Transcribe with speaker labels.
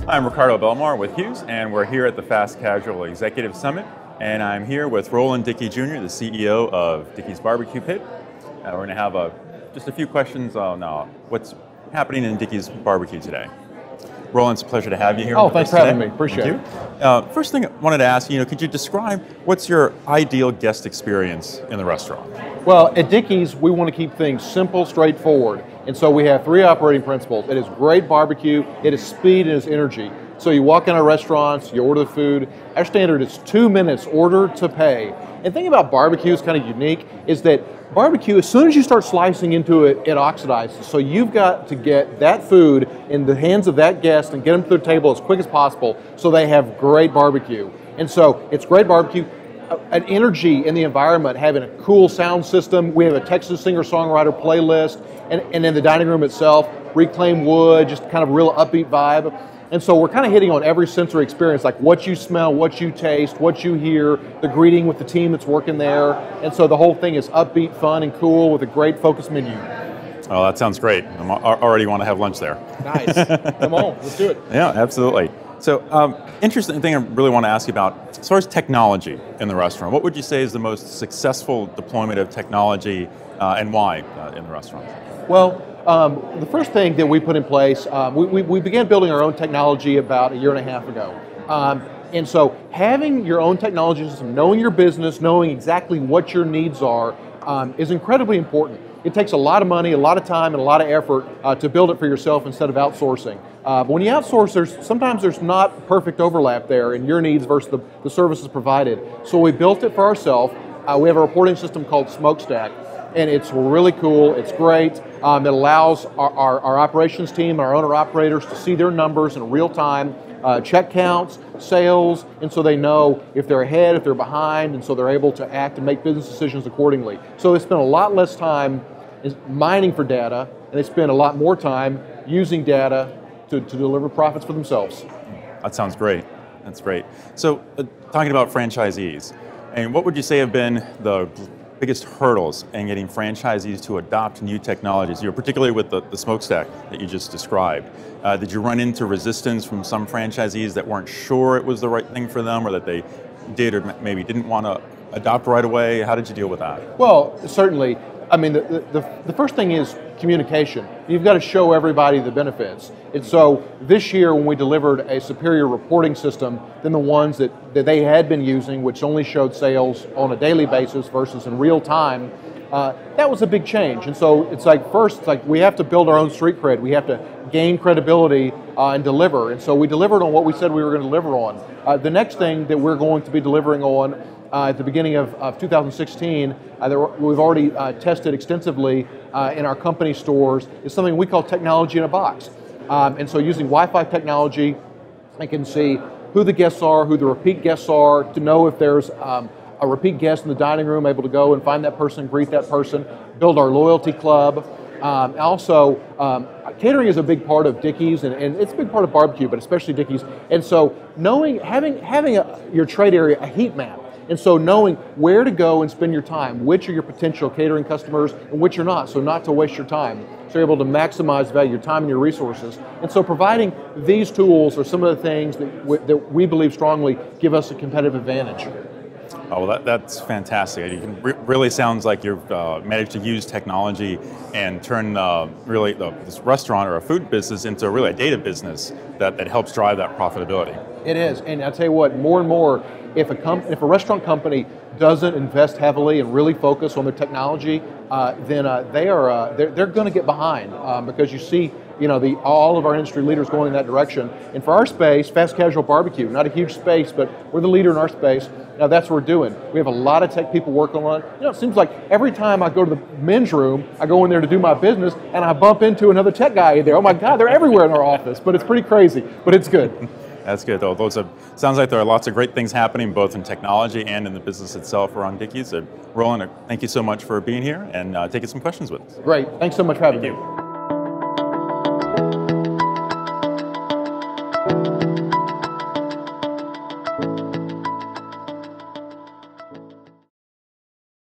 Speaker 1: I'm Ricardo Belmar with Hughes, and we're here at the Fast Casual Executive Summit, and I'm here with Roland Dickey Jr., the CEO of Dickey's Barbecue Pit. We're going to have just a few questions on what's happening in Dickey's Barbecue today. Roland, it's a pleasure to have you here.
Speaker 2: Oh, thanks for having me. Appreciate it.
Speaker 1: First thing I wanted to ask you, could you describe what's your ideal guest experience in the restaurant?
Speaker 2: Well, at Dickey's, we want to keep things simple, straightforward. And so we have three operating principles. It is great barbecue, it is speed, and it is energy. So you walk in our restaurants, you order the food. Our standard is 2 minutes order to pay. And the thing about barbecue is kind of unique is that barbecue, as soon as you start slicing into it, it oxidizes. So you've got to get that food in the hands of that guest and get them to their table as quick as possible so they have great barbecue. And so it's great barbecue. An energy in the environment, having a cool sound system. We have a Texas singer-songwriter playlist, and in the dining room itself, reclaimed wood, just kind of a real upbeat vibe. And so we're kind of hitting on every sensory experience, like what you smell, what you taste, what you hear, the greeting with the team that's working there. And so the whole thing is upbeat, fun, and cool with a great focused menu.
Speaker 1: Oh, that sounds great. I already want to have lunch there.
Speaker 2: Nice. Come on, let's do it.
Speaker 1: Yeah, absolutely. So, interesting thing I really want to ask you about, as far as technology in the restaurant, what would you say is the most successful deployment of technology and why in the restaurant?
Speaker 2: Well, the first thing that we put in place, we began building our own technology about 1.5 years ago. And so having your own technology system, knowing your business, knowing exactly what your needs are, is incredibly important. It takes a lot of money, a lot of time, and a lot of effort to build it for yourself instead of outsourcing. But when you outsource, sometimes there's not perfect overlap there in your needs versus the services provided. So we built it for ourselves. We have a reporting system called Smokestack, and it's really cool. It's great. It allows our operations team and our owner-operators to see their numbers in real time, check counts, sales, and so they know if they're ahead, if they're behind, and so they're able to act and make business decisions accordingly. So they spend a lot less time mining for data, and they spend a lot more time using data to deliver profits for themselves.
Speaker 1: That sounds great. That's great. So, talking about franchisees, and what would you say have been the biggest hurdles in getting franchisees to adopt new technologies, particularly with the smokestack that you just described? Did you run into resistance from some franchisees that weren't sure it was the right thing for them, or that they did or maybe didn't want to adopt right away? How did you deal with that?
Speaker 2: Well, certainly. I mean, the first thing is communication. You've got to show everybody the benefits. And so this year when we delivered a superior reporting system than the ones that they had been using, which only showed sales on a daily basis versus in real time, that was a big change. And so it's like, first, it's like we have to build our own street cred. We have to gain credibility and deliver. And so we delivered on what we said we were going to deliver on. The next thing that we're going to be delivering on at the beginning of 2016, we've already tested extensively in our company stores, is something we call technology in a box. And so using Wi-Fi technology, I can see who the guests are, who the repeat guests are, to know if there's a repeat guest in the dining room, able to go and find that person, greet that person, build our loyalty club. Also, catering is a big part of Dickey's, and it's a big part of barbecue, but especially Dickey's. And so having your trade area a heat map, and so knowing where to go and spend your time, which are your potential catering customers and which are not, so not to waste your time. So you're able to maximize the value of your time and your resources. And so providing these tools are some of the things that we believe strongly give us a competitive advantage.
Speaker 1: Oh, well, that's fantastic. You can really sounds like you've managed to use technology and turn really this restaurant or a food business into really a data business that helps drive that profitability.
Speaker 2: It is, and I'll tell you what, more and more, if a restaurant company doesn't invest heavily and really focus on their technology, then they're going to get behind because you see, all of our industry leaders going in that direction. And for our space, fast casual barbecue, not a huge space, but we're the leader in our space. Now that's what we're doing. We have a lot of tech people working on it. It seems like every time I go to the men's room, I go in there to do my business, and I bump into another tech guy in there. Oh my God, they're everywhere in our office, but it's pretty crazy, but it's good.
Speaker 1: That's good, though. Sounds like there are lots of great things happening, both in technology and in the business itself around Dickey's. Roland, thank you so much for being here and taking some questions with us.
Speaker 2: Great. Thanks so much for having me.